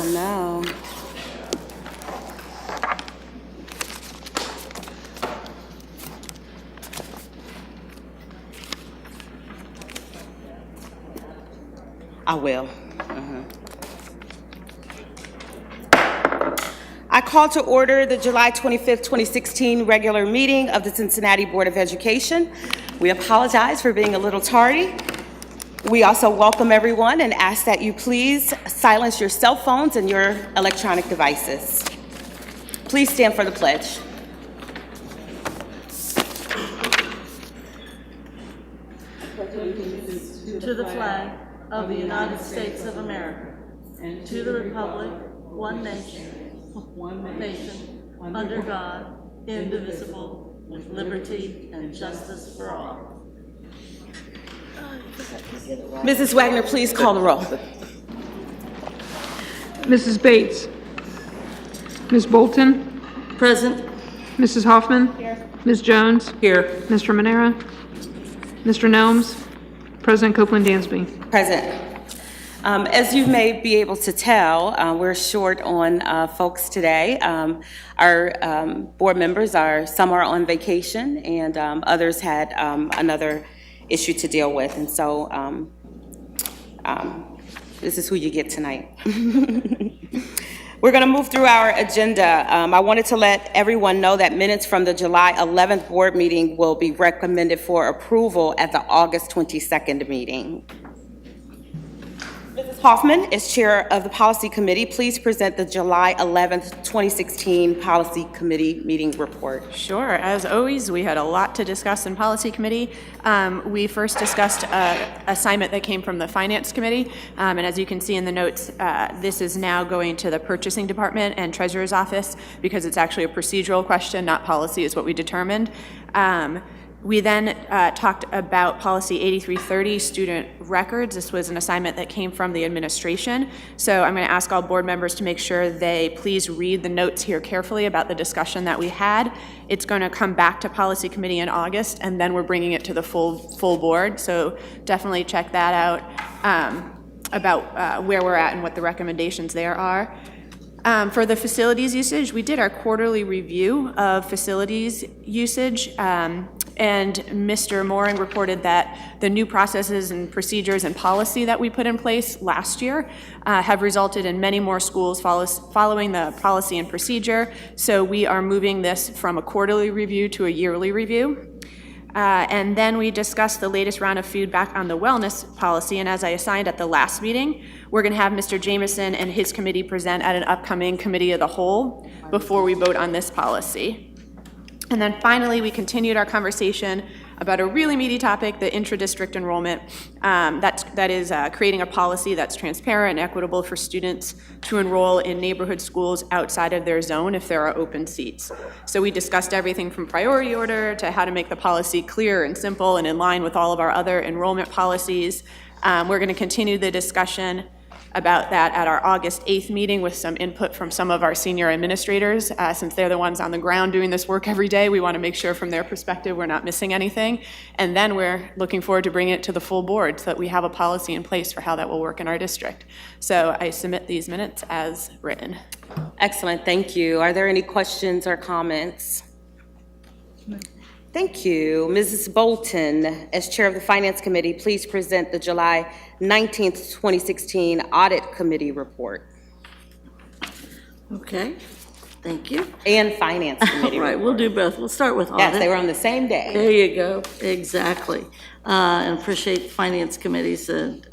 I know. I will. I call to order the July 25th, 2016 regular meeting of the Cincinnati Board of Education. We apologize for being a little tardy. We also welcome everyone and ask that you please silence your cell phones and your electronic devices. Please stand for the pledge. To the flag of the United States of America, and to the republic, one nation, under God, indivisible, with liberty and justice for all. Mrs. Wagner, please call the roll. Mrs. Bates. Ms. Bolton. Present. Mrs. Hoffman. Here. Ms. Jones. Here. Mr. Manera. Mr. Nelms. President Copeland Dansby. Present. As you may be able to tell, we're short on folks today. Our board members some are on vacation, and others had another issue to deal with, and so this is who you get tonight. We're going to move through our agenda. I wanted to let everyone know that minutes from the July 11th board meeting will be recommended for approval at the August 22nd meeting. Mrs. Hoffman is chair of the policy committee. Please present the July 11th, 2016 policy committee meeting report. Sure. As always, we had a lot to discuss in policy committee. We first discussed an assignment that came from the finance committee. And as you can see in the notes, this is now going to the purchasing department and treasurer's office because it's actually a procedural question, not policy is what we determined. We then talked about policy 8330, student records. This was an assignment that came from the administration. So I'm going to ask all board members to make sure they please read the notes here carefully about the discussion that we had. It's going to come back to policy committee in August, and then we're bringing it to the full board. So definitely check that out about where we're at and what the recommendations there are. For the facilities usage, we did our quarterly review of facilities usage. And Mr. Mooring reported that the new processes and procedures and policy that we put in place last year have resulted in many more schools following the policy and procedure. So we are moving this from a quarterly review to a yearly review. And then we discussed the latest round of feedback on the wellness policy. And as I assigned at the last meeting, we're going to have Mr. Jameson and his committee present at an upcoming committee of the whole before we vote on this policy. And then finally, we continued our conversation about a really meaty topic, the intra-district enrollment. That is creating a policy that's transparent and equitable for students to enroll in neighborhood schools outside of their zone if there are open seats. So we discussed everything from priority order to how to make the policy clear and simple and in line with all of our other enrollment policies. We're going to continue the discussion about that at our August 8th meeting with some input from some of our senior administrators. Since they're the ones on the ground doing this work every day, we want to make sure from their perspective we're not missing anything. And then we're looking forward to bringing it to the full board so that we have a policy in place for how that will work in our district. So I submit these minutes as written. Excellent, thank you. Are there any questions or comments? No. Thank you. Mrs. Bolton, as chair of the Finance Committee, please present the July 19th, 2016 Audit Committee report. Okay, thank you. And Finance Committee Right, report. we'll do both. We'll start with audit. Yes, they were on the same day. There you go, exactly. And appreciate Finance Committees and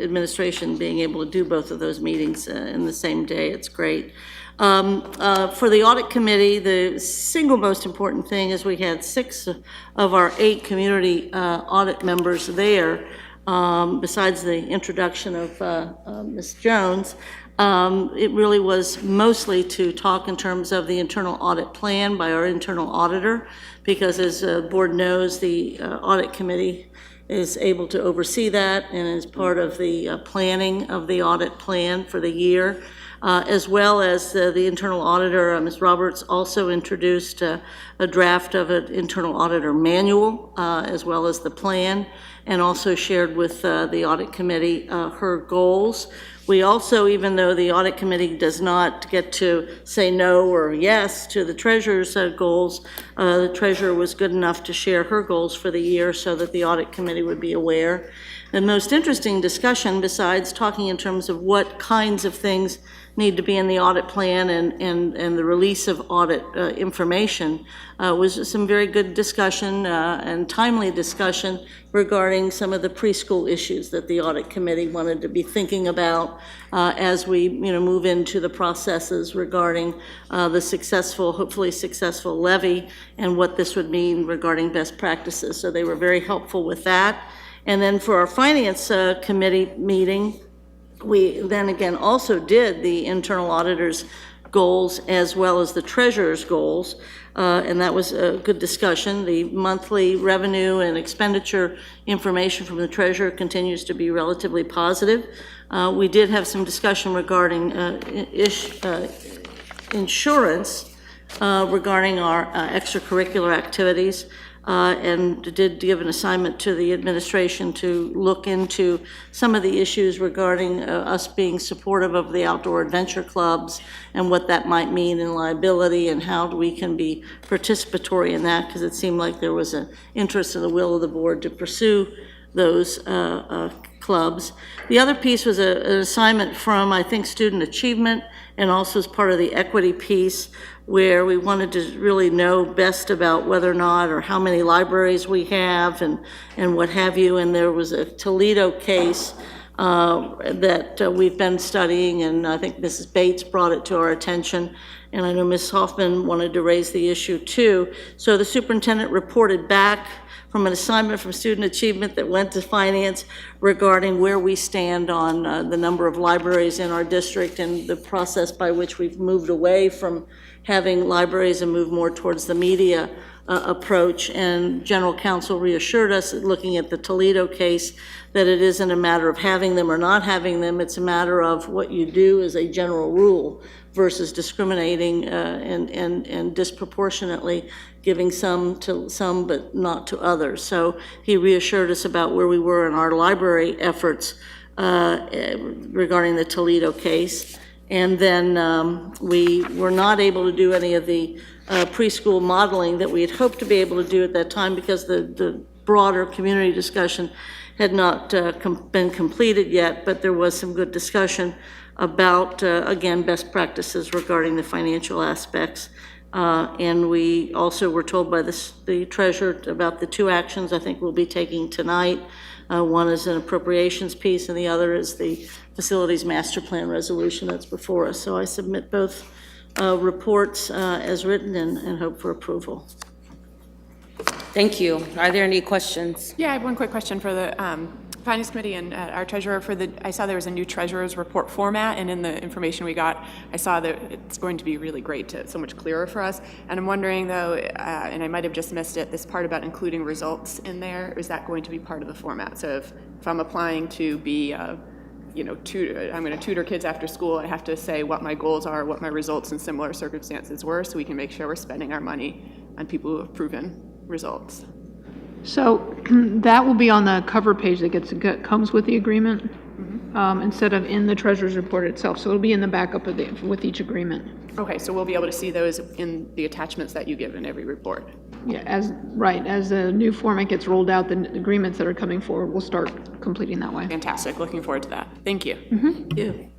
administration being able to do both of those meetings in the same day. It's great. For the audit committee, the single most important thing is we had 6 of our 8 community audit members there, besides the introduction of Ms. Jones. It really was mostly to talk in terms of the internal audit plan by our internal auditor, because as the board knows, the audit committee is able to oversee that and is part of the planning of the audit plan for the year. as well as the internal auditor, Ms. Roberts, also introduced a draft of an internal auditor manual, as well as the plan, and also shared with the audit committee her goals. We also, even though the audit committee does not get to say no or yes to the treasurer's goals, the treasurer was good enough to share her goals for the year so that the audit committee would be aware. The most interesting discussion, besides talking in terms of what kinds of things need to be in the audit plan and the release of audit information, was some very good discussion and timely discussion regarding some of the preschool issues that the audit committee wanted to be thinking about as we move into the processes regarding the successful, hopefully successful levy and what this would mean regarding best practices. So they were very helpful with that. And then for our finance committee meeting, we then again also did the internal auditor's goals as well as the treasurer's goals, and that was a good discussion. The monthly revenue and expenditure information from the treasurer continues to be relatively positive. We did have some discussion regarding insurance regarding our extracurricular activities. And did give an assignment to the administration to look into some of the issues regarding us being supportive of the outdoor adventure clubs and what that might mean in liability and how we can be participatory in that, because it seemed like there was an interest in the will of the board to pursue those clubs. The other piece was an assignment from, I think, student achievement, and also as part of the equity piece, where we wanted to really know best about whether or not or how many libraries we have and what have you. And there was a Toledo case that we've been studying, and I think Mrs. Bates brought it to our attention. And I know Ms. Hoffman wanted to raise the issue too. So the superintendent reported back from an assignment from student achievement that went to finance regarding where we stand on the number of libraries in our district and the process by which we've moved away from having libraries and moved more towards the media approach. And general counsel reassured us, looking at the Toledo case, that it isn't a matter of having them or not having them, it's a matter of what you do as a general rule versus discriminating and disproportionately giving some to some but not to others. So he reassured us about where we were in our library efforts regarding the Toledo case. And then we were not able to do any of the preschool modeling that we had hoped to be able to do at that time, because the broader community discussion had not been completed yet, but there was some good discussion about, again, best practices regarding the financial aspects. And we also were told by the treasurer about the two actions I think we'll be taking tonight. One is an appropriations piece, and the other is the facilities master plan resolution that's before us. So I submit both reports as written and hope for approval. Thank you. Are there any questions? Yeah, I have one quick question for the Finance Committee and our treasurer. I saw there was a new treasurer's report format, and in the information we got, I saw that it's going to be really great, so much clearer for us. And I'm wondering though, and I might have just missed it, this part about including results in there, is that going to be part of the format? So if I'm applying to be tutor, I'm going to tutor kids after school, I have to say what my goals are, what my results in similar circumstances were, so we can make sure we're spending our money on people who have proven results. So that will be on the cover page that comes with the agreement, instead of in the treasurer's report itself. So it'll be in the backup with each agreement. Okay, so we'll be able to see those in the attachments that you give in every report. Yeah, as the new format gets rolled out, the agreements that are coming forward will start completing that way. Fantastic, looking forward to that. Thank you. Thank you.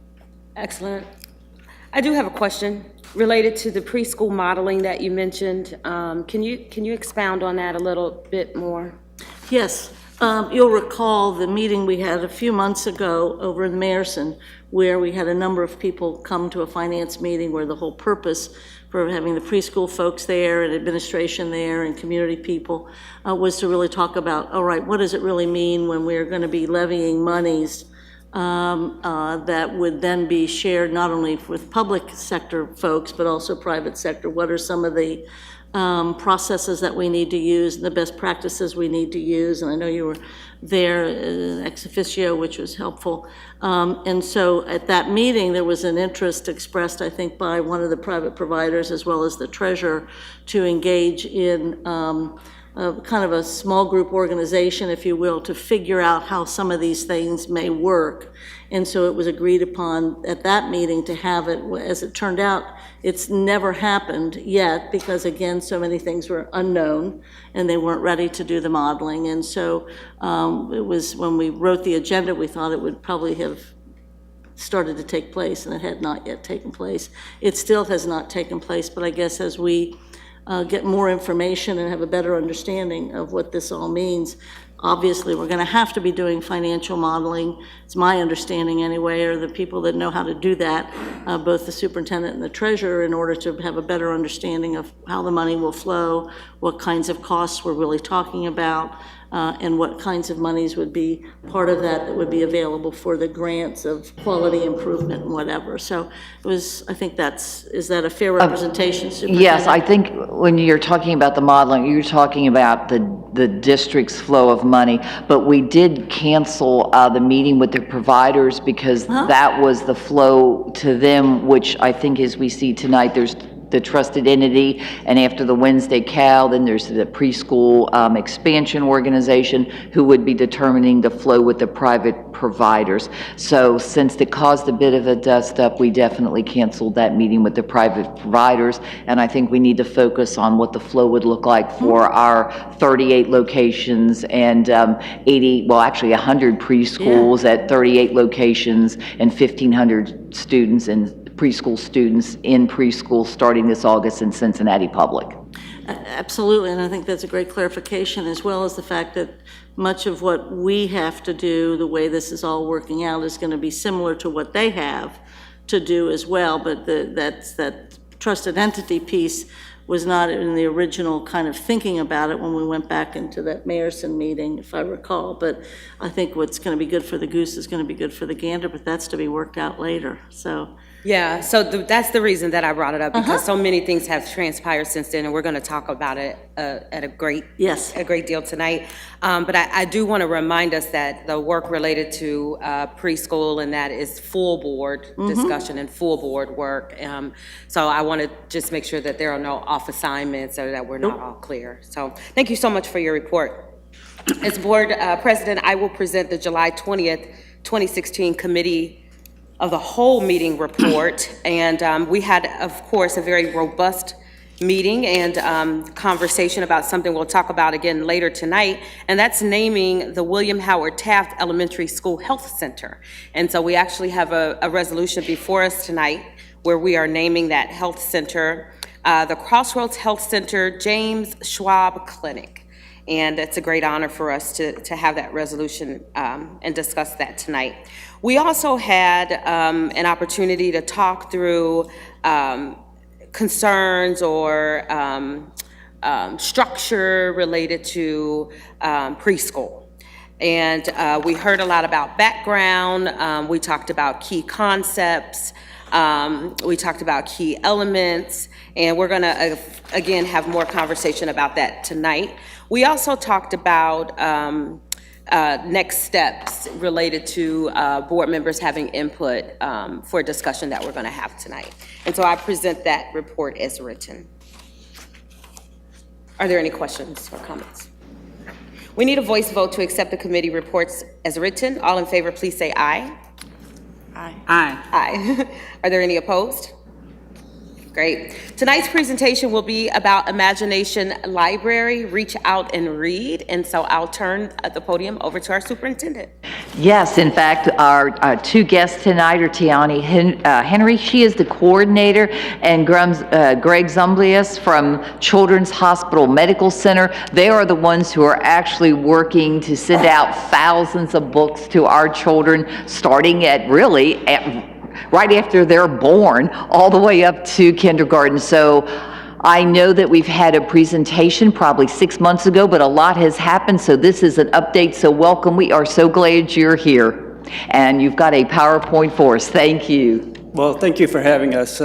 Excellent. I do have a question related to the preschool modeling that you mentioned. Can you expound on that a little bit more? Yes. You'll recall the meeting we had a few months ago over in Mayerson, where we had a number of people come to a finance meeting where the whole purpose for having the preschool folks there and administration there and community people was to really talk about, all right, what does it really mean when we're going to be levying monies that would then be shared not only with public sector folks, but also private sector? What are some of the processes that we need to use, and the best practices we need to use. And I know you were there ex officio, which was helpful. And so at that meeting, there was an interest expressed, I think, by one of the private providers as well as the treasurer to engage in kind of a small group organization, if you will, to figure out how some of these things may work. And so it was agreed upon at that meeting to have it. As it turned out, it's never happened yet because, again, so many things were unknown and they weren't ready to do the modeling. And so it was when we wrote the agenda, we thought it would probably have started to take place, and it had not yet taken place. It still has not taken place, but I guess as we get more information and have a better understanding of what this all means, obviously, we're going to have to be doing financial modeling. It's my understanding anyway, or the people that know how to do that, both the superintendent and the treasurer, in order to have a better understanding of how the money will flow, what kinds of costs we're really talking about, and what kinds of monies would be part of that that would be available for the grants of quality improvement and whatever. So it was, I think is that a fair representation, Superintendent? Yes, I think when you're talking about the modeling, you're talking about the district's flow of money, but we did cancel the meeting with the providers because that was the flow to them, which I think as we see tonight, there's the trusted entity, and after the Wednesday Cal, then there's the preschool expansion organization who would be determining the flow with the private providers. So since it caused a bit of a dust up, we definitely canceled that meeting with the private providers, and I think we need to focus on what the flow would look like for our 38 locations and 100 preschools at 38 locations and 1,500 students and preschool students in preschool starting this August in Cincinnati Public. Absolutely, and I think that's a great clarification, as well as the fact that much of what we have to do, the way this is all working out, is going to be similar to what they have to do as well, but that trusted entity piece was not in the original kind of thinking about it when we went back into that Mayerson meeting, if I recall. But I think what's going to be good for the goose is going to be good for the gander, but that's to be worked out later, so. Yeah, so that's the reason that I brought it up, because so many things have transpired since then, and we're going to talk about it at a great deal tonight. But I do want to remind us that the work related to preschool, and that is full board discussion and full board work. So I want to just make sure that there are no off assignments or that we're not all clear. So thank you so much for your report. As board president, I will present the July 20th, 2016 committee of the whole meeting report, and we had, of course, a very robust meeting and conversation about something we'll talk about again later tonight, and that's naming the William Howard Taft Elementary School Health Center. And so we actually have a resolution before us tonight where we are naming that health center the Crossroads Health Center James Schwab Clinic. And it's a great honor for us to have that resolution and discuss that tonight. We also had an opportunity to talk through concerns or structure related to preschool. And we heard a lot about background. We talked about key concepts. We talked about key elements. And we're going to, again, have more conversation about that tonight. We also talked about next steps related to board members having input for a discussion that we're going to have tonight. And so I present that report as written. Are there any questions or comments? We need a voice vote to accept the committee reports as written. All in favor, please say aye. Aye. Aye. Aye. Are there any opposed? Great. Tonight's presentation will be about Imagination Library, Reach Out and Read. And so I'll turn the podium over to our superintendent. Yes, in fact, our two guests tonight are Tiani Henry. She is the coordinator, and Greg Zumblius from Children's Hospital Medical Center. They are the ones who are actually working to send out thousands of books to our children, starting at right after they're born, all the way up to kindergarten. So I know that we've had a presentation probably 6 months ago, but a lot has happened, so this is an update, so welcome. We are so glad you're here. And you've got a PowerPoint for us. Thank you. Well, thank you for having us.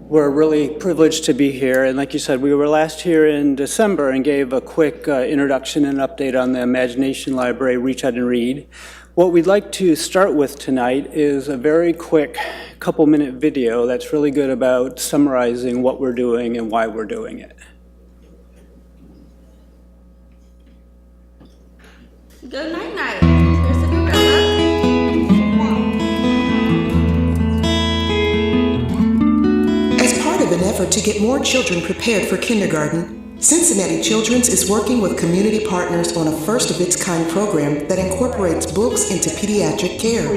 We're really privileged to be here, and like you said, we were last here in December and gave a quick introduction and update on the Imagination Library Reach Out and Read. What we'd like to start with tonight is a very quick couple-minute video that's really good about summarizing what we're doing and why we're doing it. Good night night. Here's the gorilla. As part of an effort to get more children prepared for kindergarten, Cincinnati Children's is working with community partners on a first-of-its-kind program that incorporates books into pediatric care.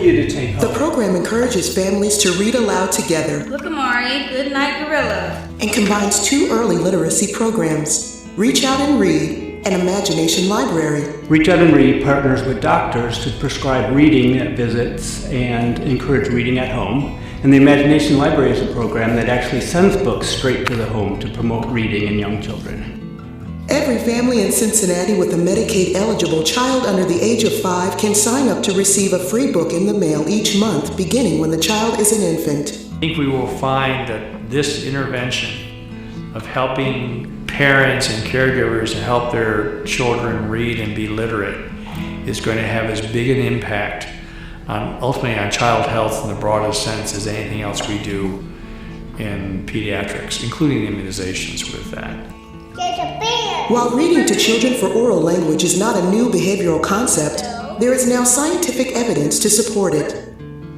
The program encourages families to read aloud together. Look, Amari. Good night, gorilla. And combines two early literacy programs, Reach Out and Read and Imagination Library. Reach Out and Read partners with doctors to prescribe reading at visits and encourage reading at home. And the Imagination Library is a program that actually sends books straight to the home to promote reading in young children. Every family in Cincinnati with a Medicaid-eligible child under the age of 5 can sign up to receive a free book in the mail each month, beginning when the child is an infant. I think we will find that this intervention of helping parents and caregivers to help their children read and be literate is going to have as big an impact ultimately on child health in the broadest sense as anything else we do in pediatrics, including immunizations with that. While reading to children for oral language is not a new behavioral concept, there is now scientific evidence to support it.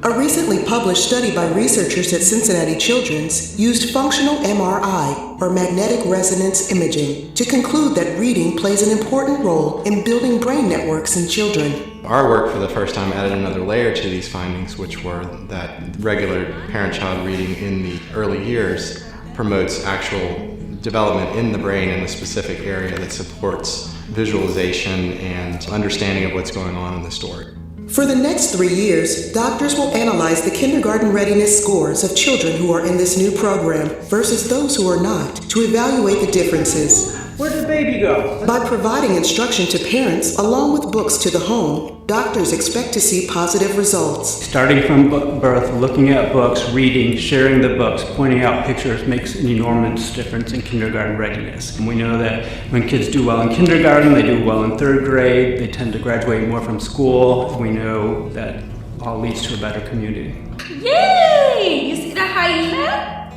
A recently published study by researchers at Cincinnati Children's used functional MRI, or magnetic resonance imaging, to conclude that reading plays an important role in building brain networks in children. Our work for the first time added another layer to these findings, which were that regular parent-child reading in the early years promotes actual development in the brain in a specific area that supports visualization and understanding of what's going on in the story. For the next 3 years, doctors will analyze the kindergarten readiness scores of children who are in this new program versus those who are not to evaluate the differences. Where did baby go? By providing instruction to parents along with books to the home, doctors expect to see positive results. Starting from birth, looking at books, reading, sharing the books, pointing out pictures makes an enormous difference in kindergarten readiness. And we know that when kids do well in kindergarten, they do well in third grade, they tend to graduate more from school. We know that all leads to a better community. Yay! You see the hyena?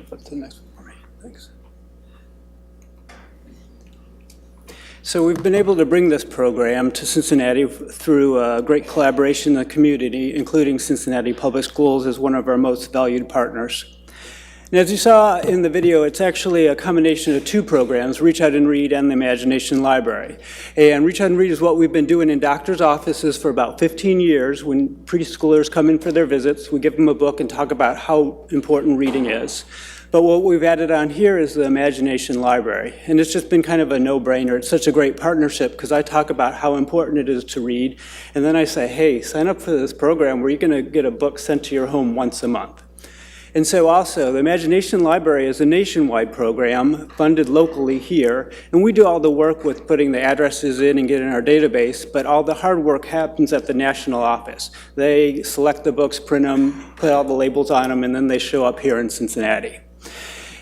What's the next one for me? Thanks. So we've been able to bring this program to Cincinnati through a great collaboration in the community, including Cincinnati Public Schools as one of our most valued partners. And as you saw in the video, it's actually a combination of two programs, Reach Out and Read and the Imagination Library. And Reach Out and Read is what we've been doing in doctors' offices for about 15 years. When preschoolers come in for their visits, we give them a book and talk about how important reading is. But what we've added on here is the Imagination Library. And it's just been kind of a no-brainer. It's such a great partnership because I talk about how important it is to read. And then I say, hey, sign up for this program where you're going to get a book sent to your home once a month. And so also, the Imagination Library is a nationwide program funded locally here, and we do all the work with putting the addresses in and getting our database, but all the hard work happens at the national office. They select the books, print them, put all the labels on them, and then they show up here in Cincinnati.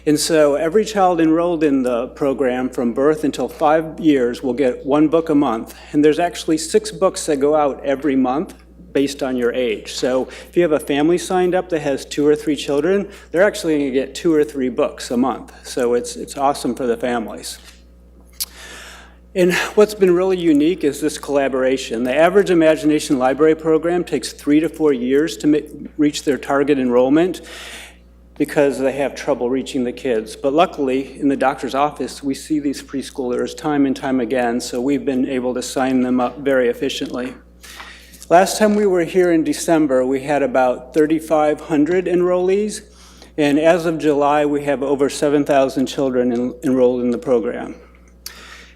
And so every child enrolled in the program from birth until 5 years will get one book a month, and there's actually 6 books that go out every month based on your age. So if you have a family signed up that has 2 or 3 children, they're actually going to get 2 or 3 books a month. So it's awesome for the families. And what's been really unique is this collaboration. The average Imagination Library program takes 3 to 4 years to reach their target enrollment because they have trouble reaching the kids. But luckily, in the doctor's office, we see these preschoolers time and time again, so we've been able to sign them up very efficiently. Last time we were here in December, we had about 3,500 enrollees, and as of July, we have over 7,000 children enrolled in the program.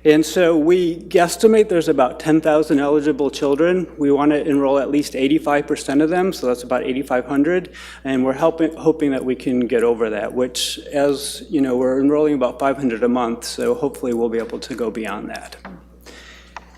And so we guesstimate there's about 10,000 eligible children. We want to enroll at least 85% of them, so that's about 8,500, and we're hoping that we can get over that, which, as you know, we're enrolling about 500 a month, so hopefully we'll be able to go beyond that.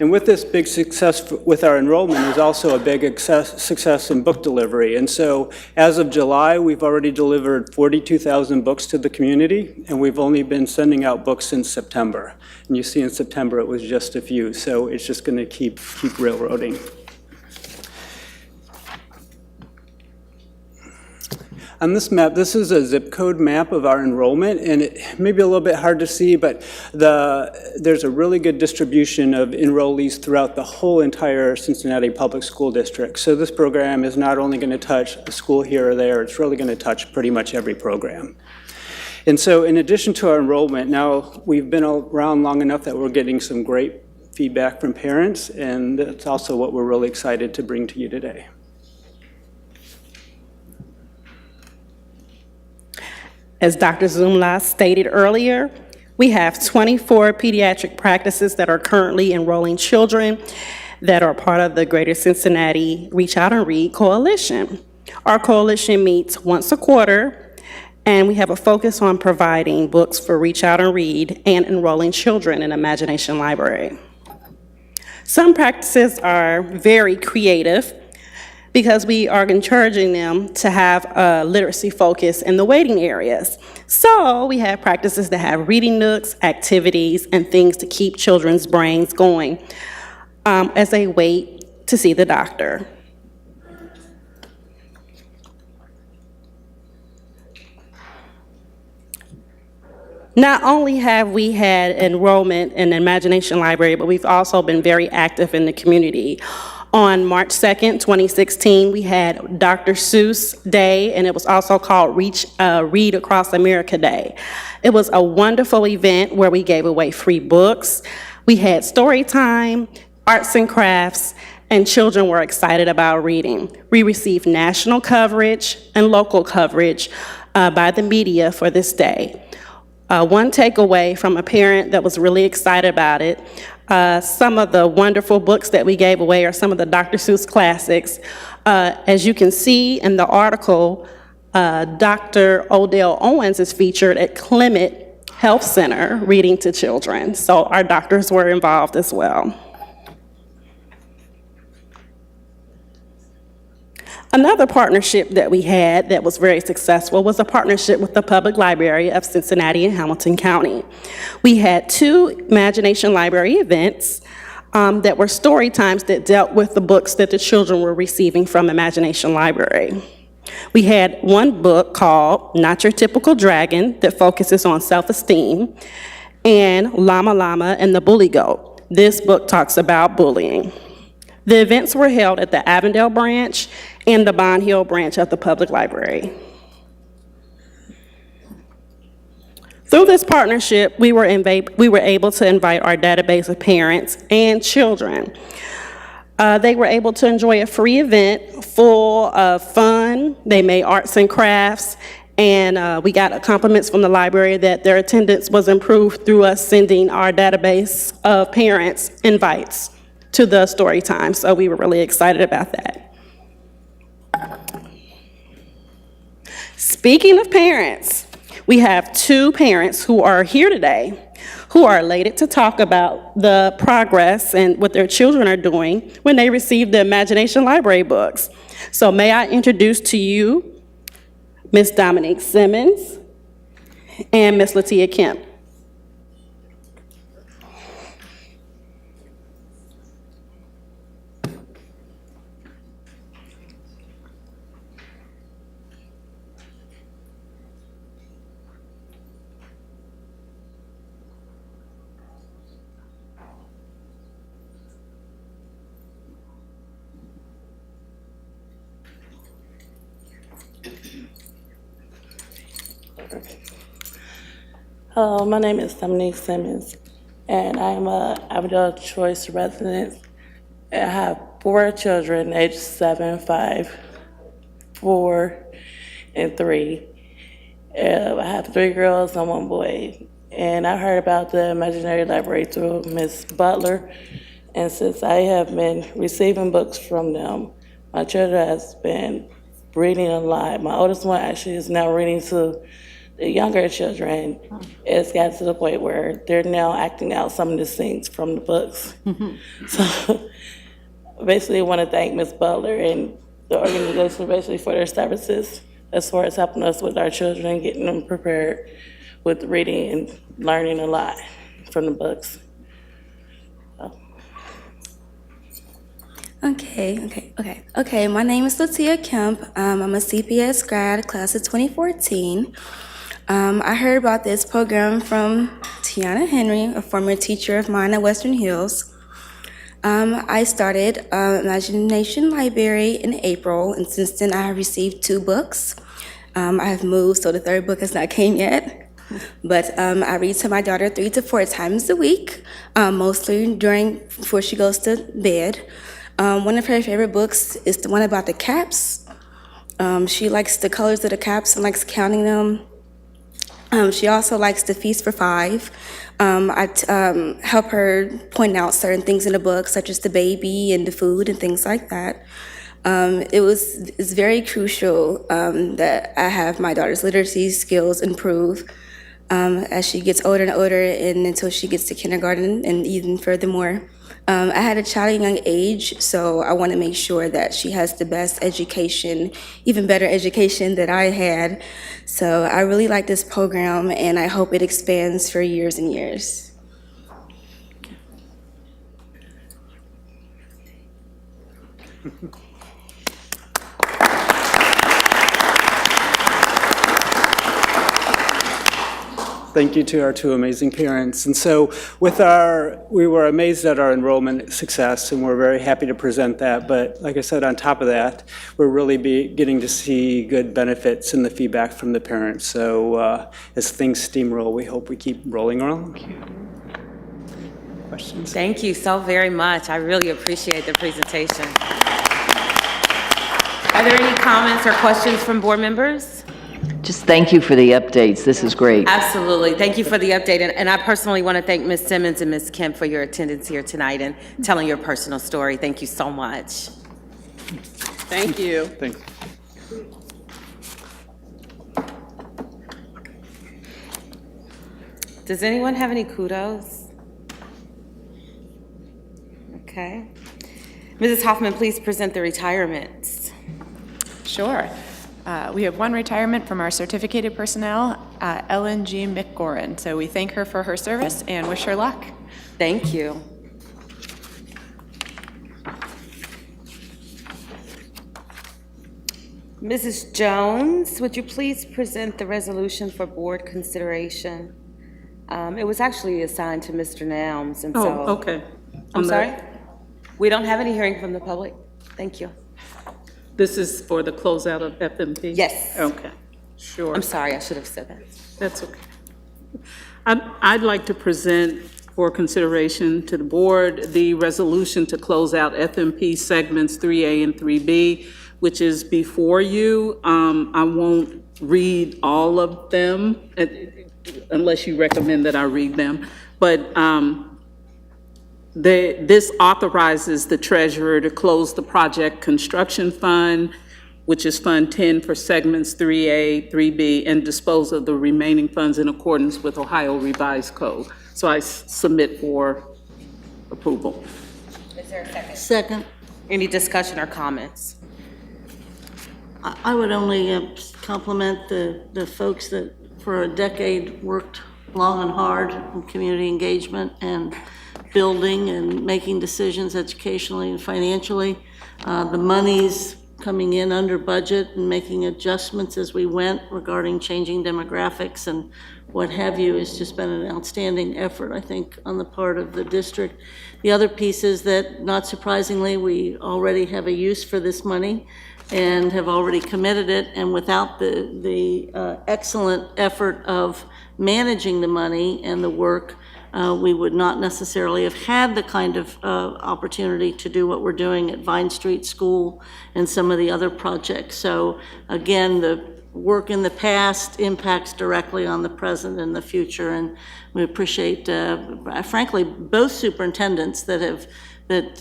And with this big success with our enrollment is also a big success in book delivery. And so as of July, we've already delivered 42,000 books to the community, and we've only been sending out books since September. And you see in September it was just a few, so it's just going to keep railroading. On this map, this is a zip code map of our enrollment, and it may be a little bit hard to see, but there's a really good distribution of enrollees throughout the whole entire Cincinnati Public School District. So this program is not only going to touch a school here or there, it's really going to touch pretty much every program. And so in addition to our enrollment, now we've been around long enough that we're getting some great feedback from parents, and that's also what we're really excited to bring to you today. As Dr. Zumla stated earlier, we have 24 pediatric practices that are currently enrolling children that are part of the Greater Cincinnati Reach Out and Read Coalition. Our coalition meets once a quarter, and we have a focus on providing books for Reach Out and Read and enrolling children in Imagination Library. Some practices are very creative because we are encouraging them to have a literacy focus in the waiting areas. So we have practices that have reading nooks, activities, and things to keep children's brains going as they wait to see the doctor. Not only have we had enrollment in the Imagination Library, but we've also been very active in the community. On March 2nd, 2016, we had Dr. Seuss Day, and it was also called Read Across America Day. It was a wonderful event where we gave away free books. We had story time, arts and crafts, and children were excited about reading. We received national coverage and local coverage by the media for this day. One takeaway from a parent that was really excited about it, some of the wonderful books that we gave away are some of the Dr. Seuss classics. As you can see in the article, Dr. Odell Owens is featured at Clement Health Center reading to children. So our doctors were involved as well. Another partnership that we had that was very successful was a partnership with the Public Library of Cincinnati and Hamilton County. We had 2 Imagination Library events that were story times that dealt with the books that the children were receiving from Imagination Library. We had one book called Not Your Typical Dragon that focuses on self-esteem, and Llama Llama and the Bully Goat. This book talks about bullying. The events were held at the Avondale branch and the Bond Hill branch of the Public Library. Through this partnership, we were able to invite our database of parents and children. They were able to enjoy a free event full of fun. They made arts and crafts, and we got compliments from the library that their attendance was improved through us sending our database of parents invites to the story time. So we were really excited about that. Speaking of parents, we have 2 parents who are here today who are elated to talk about the progress and what their children are doing when they receive the Imagination Library books. So may I introduce to you Ms. Dominique Simmons and Ms. Latia Kemp. Hello, my name is Dominique Simmons, and I'm a Avondale Choice resident. I have 4 children, aged 7, 5, 4, and 3. I have 3 girls and 1 boy. And I heard about the Imaginary Library through Ms. Butler, and since I have been receiving books from them, my children has been reading a lot. My oldest one actually is now reading to the younger children, it's got to the point where they're now acting out some of the scenes from the books. So basically, I want to thank Ms. Butler and the organization basically for their services as far as helping us with our children and getting them prepared with reading and learning a lot from the books. Okay. My name is Latia Kemp. I'm a CPS grad, class of 2014. I heard about this program from Tiana Henry, a former teacher of mine at Western Hills. I started Imagination Library in April, and since then I have received 2 books. I have moved, so the 3rd book has not came yet. But I read to my daughter 3 to 4 times a week, mostly before she goes to bed. One of her favorite books is the one about the caps. She likes the colors of the caps and likes counting them. She also likes to Feast for 5. I help her point out certain things in the book, such as the baby and the food and things like that. It's very crucial that I have my daughter's literacy skills improve as she gets older and older and until she gets to kindergarten and even furthermore. I had a child at a young age, so I want to make sure that she has the best education, even better education that I had. So I really like this program, and I hope it expands for years and years. Thank you to our 2 amazing parents. And so we were amazed at our enrollment success, and we're very happy to present that. But like I said, on top of that, we're really getting to see good benefits in the feedback from the parents. So as things steamroll, we hope we keep rolling along. Questions? Thank you so very much. I really appreciate the presentation. Are there any comments or questions from board members? Just thank you for the updates. This is great. Absolutely. Thank you for the update. And I personally want to thank Ms. Simmons and Ms. Kemp for your attendance here tonight and telling your personal story. Thank you so much. Thank you. Thanks. Does anyone have any kudos? Okay. Mrs. Hoffman, please present the retirements. Sure. We have 1 retirement from our certificated personnel, Ellen G. McGoran. So we thank her for her service and wish her luck. Thank you. Mrs. Jones, would you please present the resolution for board consideration? It was actually assigned to Mr. Nelms, and so... Oh, okay. I'm sorry? We don't have any hearing from the public. Thank you. This is for the closeout of FMP? Yes. Okay, sure. I'm sorry, I should have said that. That's okay. I'd like to present for consideration to the board the resolution to close out FMP segments 3A and 3B, which is before you. I won't read all of them unless you recommend that I read them, but this authorizes the treasurer to close the project construction fund, which is Fund 10 for segments 3A, 3B, and dispose of the remaining funds in accordance with Ohio Revised Code. So I submit for approval. Is there a second? Second. Any discussion or comments? I would only compliment the folks that for a decade worked long and hard in community engagement and building and making decisions educationally and financially. The money's coming in under budget and making adjustments as we went regarding changing demographics and what have you. It's just been an outstanding effort, I think, on the part of the district. The other piece is that, not surprisingly, we already have a use for this money and have already committed it, and without the excellent effort of managing the money and the work, we would not necessarily have had the kind of opportunity to do what we're doing at Vine Street School and some of the other projects. So again, the work in the past impacts directly on the present and the future, and we appreciate, frankly, both superintendents that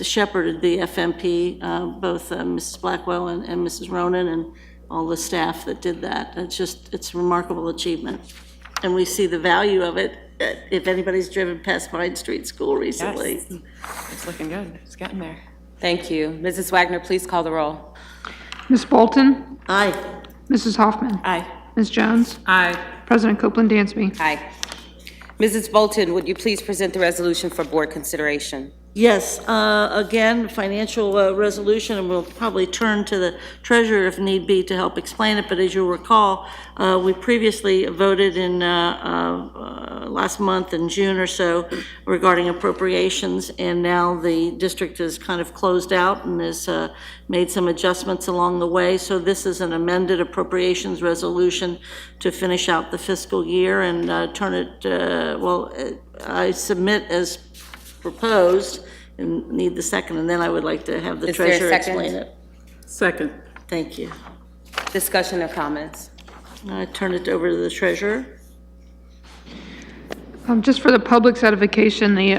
shepherded the FMP, both Mrs. Blackwell and Mrs. Ronan, and all the staff that did that. It's a remarkable achievement. And we see the value of it if anybody's driven past Vine Street School recently. Yes. It's looking good. It's getting there. Thank you. Mrs. Wagner, please call the roll. Ms. Bolton? Aye. Mrs. Hoffman? Aye. Ms. Jones? Aye. President Copeland Dansby? Aye. Mrs. Bolton, would you please present the resolution for board consideration? Yes, again, financial resolution, and we'll probably turn to the treasurer if need be to help explain it, but as you'll recall, we previously voted in last month in June or so regarding appropriations, and now the district is kind of closed out and has made some adjustments along the way, so this is an amended appropriations resolution to finish out the fiscal year and turn it, I submit as proposed, and need the second, and then I would like to have the Is there a treasurer second? explain it. Second. Thank you. Discussion or comments? I turn it over to the treasurer. Just for the public's edification, the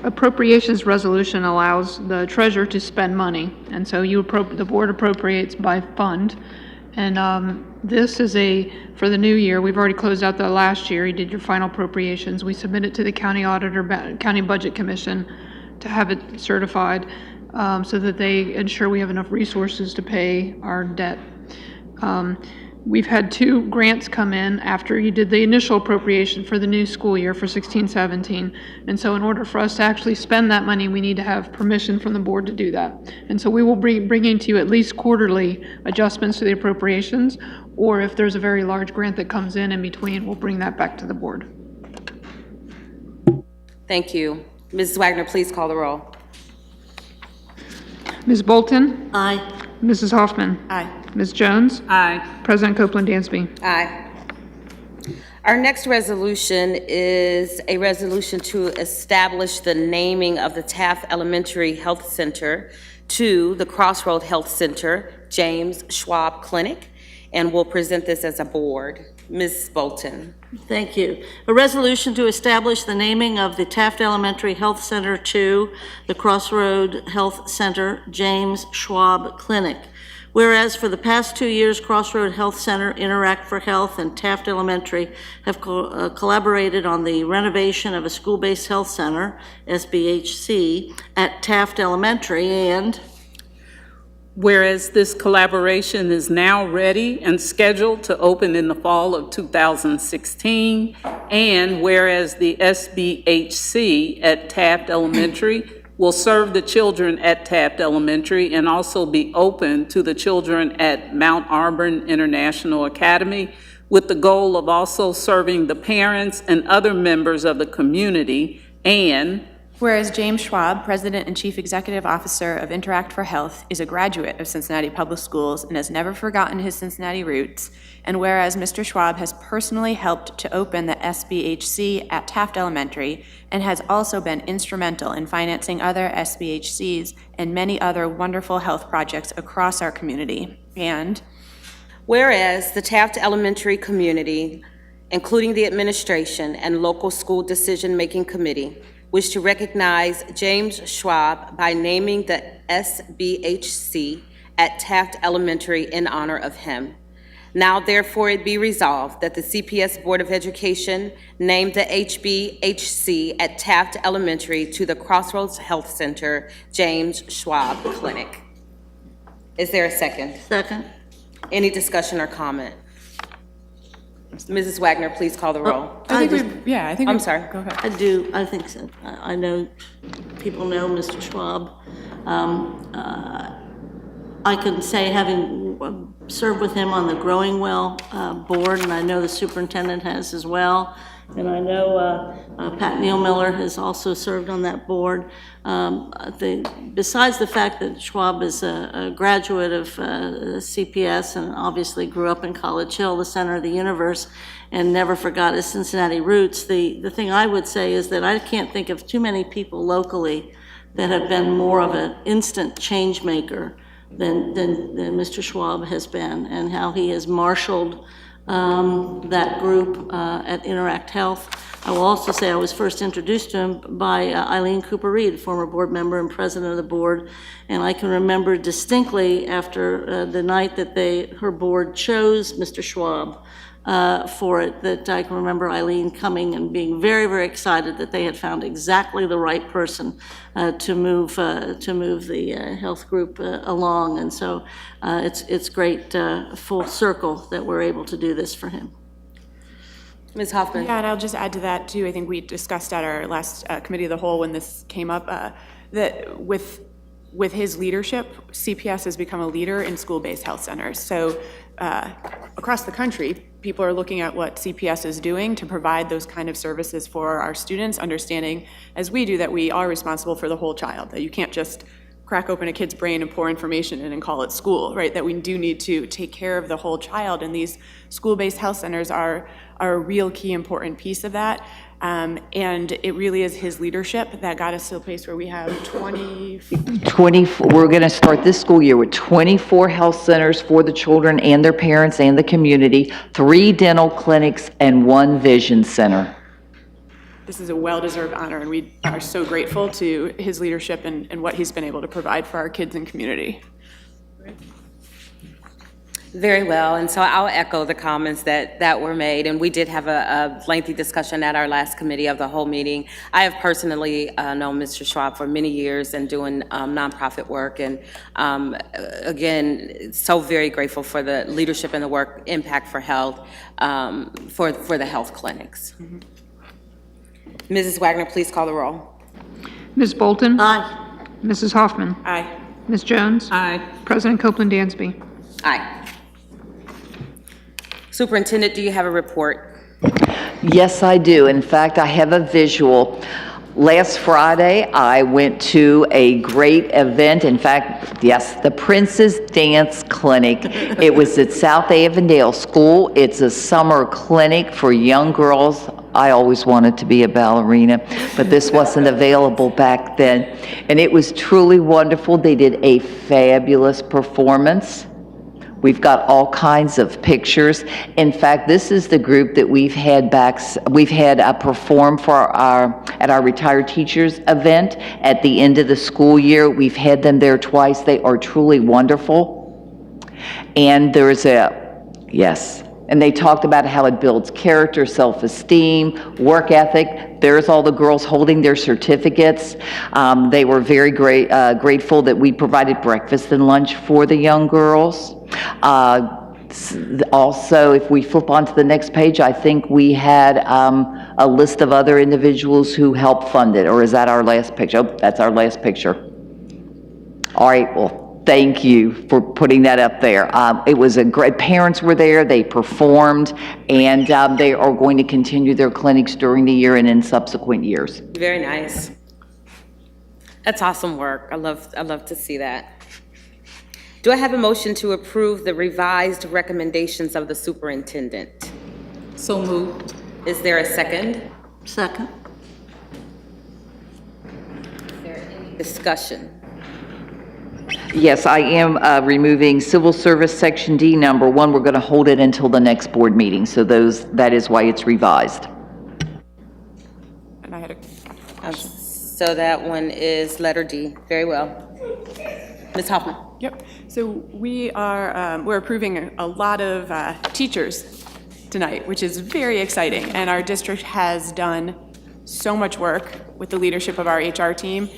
appropriations resolution allows the treasurer to spend money, and so the board appropriates by fund. And this is for the new year. We've already closed out the last year. You did your final appropriations. We submit it to the county auditor, county budget commission to have it certified so that they ensure we have enough resources to pay our debt. We've had 2 grants come in after you did the initial appropriation for the new school year for 16-17. And so in order for us to actually spend that money, we need to have permission from the board to do that. And so we will be bringing to you at least quarterly adjustments to the appropriations, or if there's a very large grant that comes in between, we'll bring that back to the board. Thank you. Mrs. Wagner, please call the roll. Ms. Bolton? Aye. Mrs. Hoffman? Aye. Ms. Jones? Aye. President Copeland Dansby? Aye. Our next resolution is a resolution to establish the naming of the Taft Elementary Health Center to the Crossroad Health Center, James Schwab Clinic, and we'll present this as a board. Ms. Bolton. Thank you. A resolution to establish the naming of the Taft Elementary Health Center to the Crossroad Health Center, James Schwab Clinic. Whereas for the past 2 years, Crossroad Health Center, Interact for Health, and Taft Elementary have collaborated on the renovation of a school-based health center, SBHC, at Taft Elementary, and Whereas this collaboration is now ready and scheduled to open in the fall of 2016, and whereas the SBHC at Taft Elementary will serve the children at Taft Elementary and also be open to the children at Mount Auburn International Academy, with the goal of also serving the parents and other members of the community, and whereas James Schwab, President and Chief Executive Officer of Interact for Health, is a graduate of Cincinnati Public Schools and has never forgotten his Cincinnati roots, and whereas Mr. Schwab has personally helped to open the SBHC at Taft Elementary and has also been instrumental in financing other SBHCs and many other wonderful health projects across our community, and whereas the Taft Elementary community, including the administration and local school decision-making committee, wish to recognize James Schwab by naming the SBHC at Taft Elementary in honor of him. Now therefore it be resolved that the CPS Board of Education name the HBHC at Taft Elementary to the Crossroads Health Center, James Schwab Clinic. Is there a second? second. Any discussion or comment? Mrs. Wagner, please call the roll. I think I'm sorry. Go ahead. I think so. I know, people know Mr. Schwab. I can say, having served with him on the Growing Well board, and I know the superintendent has as well, and I know Pat Neal-Miller has also served on that board. Besides the fact that Schwab is a graduate of CPS and obviously grew up in College Hill, the center of the universe, and never forgot his Cincinnati roots, the thing I would say is that I can't think of too many people locally that have been more of an instant change maker than Mr. Schwab has been, and how he has marshaled that group at Interact Health. I will also say I was first introduced to him by Eileen Cooper-Reed, former board member and president of the board. And I can remember distinctly after the night that her board chose Mr. Schwab for it, that I can remember Eileen coming and being very, very excited that they had found exactly the right person to move the health group along. And so it's great full circle that we're able to do this for him. Ms. Hoffman? Yeah, and I'll just add to that, too. I think we discussed at our last Committee of the Whole when this came up, that with his leadership, CPS has become a leader in school-based health centers. So across the country, people are looking at what CPS is doing to provide those kind of services for our students, understanding, as we do, that we are responsible for the whole child, that you can't just crack open a kid's brain and pour information in and call it school, right? That we do need to take care of the whole child, and these school-based health centers are a real key important piece of that. And it really is his leadership that got us to a place where we have 20. We're going to start this school year with 24 health centers for the children and their parents and the community, 3 dental clinics, and 1 vision center. This is a well-deserved honor, and we are so grateful to his leadership and what he's been able to provide for our kids and community. Very well, and so I'll echo the comments that were made, and we did have a lengthy discussion at our last Committee of the Whole meeting. I have personally known Mr. Schwab for many years and doing nonprofit work, and again, so very grateful for the leadership and the work, Impact for Health, for the health clinics. Mm-hmm. Mrs. Wagner, please call the roll. Ms. Bolton? Aye. Mrs. Hoffman? Aye. Ms. Jones? Aye. President Copeland Dansby? Aye. Superintendent, do you have a report? Yes, I do. In fact, I have a visual. Last Friday, I went to a great event. In fact, yes, the Princess Dance Clinic. It was at South Avondale School. It's a summer clinic for young girls. I always wanted to be a ballerina, but this wasn't available back then. And it was truly wonderful. They did a fabulous performance. We've got all kinds of pictures. In fact, this is the group that we've had perform for at our retired teachers event at the end of the school year. We've had them there twice. They are truly wonderful. And yes. And they talked about how it builds character, self-esteem, work ethic. There's all the girls holding their certificates. They were very grateful that we provided breakfast and lunch for the young girls. Also, if we flip on to the next page, I think we had a list of other individuals who helped fund it. Or is that our last picture? Oh, that's our last picture. All right, well. Thank you for putting that up there. It was a great, parents were there, they performed, and they are going to continue their clinics during the year and in subsequent years. Very nice. That's awesome work. I love to see that. Do I have a motion to approve the revised recommendations of the superintendent? So moved. Is there a second? Second. Is there any discussion? Yes, I am removing Civil Service Section D, number 1. We're going to hold it until the next board meeting, so that is why it's revised. And I had a question. So that one is letter D. Very well. Ms. Hoffman. Yep. So we're approving a lot of teachers tonight, which is very exciting. And our district has done so much work with the leadership of our HR team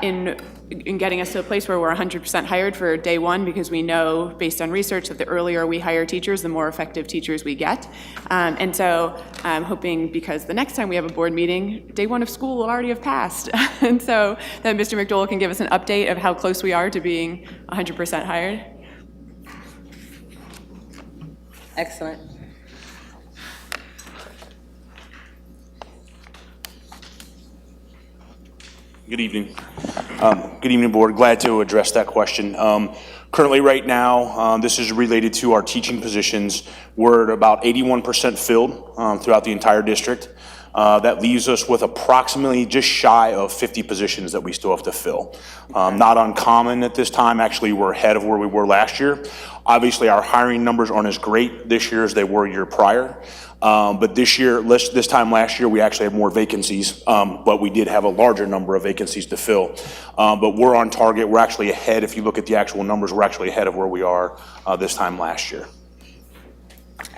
in getting us to a place where we're 100% hired for day one, because we know, based on research, that the earlier we hire teachers, the more effective teachers we get. And so I'm hoping, because the next time we have a board meeting, day one of school will already have passed. And so that Mr. McDowell can give us an update of how close we are to being 100% hired. Excellent. Good evening. Good evening, board. Glad to address that question. Currently, right now, this is related to our teaching positions. We're at about 81% filled throughout the entire district. That leaves us with approximately just shy of 50 positions that we still have to fill. Not uncommon at this time. Actually, we're ahead of where we were last year. Obviously, our hiring numbers aren't as great this year as they were year prior. But this time last year, we actually had more vacancies, but we did have a larger number of vacancies to fill. But we're on target. We're actually ahead. If you look at the actual numbers, we're actually ahead of where we are this time last year.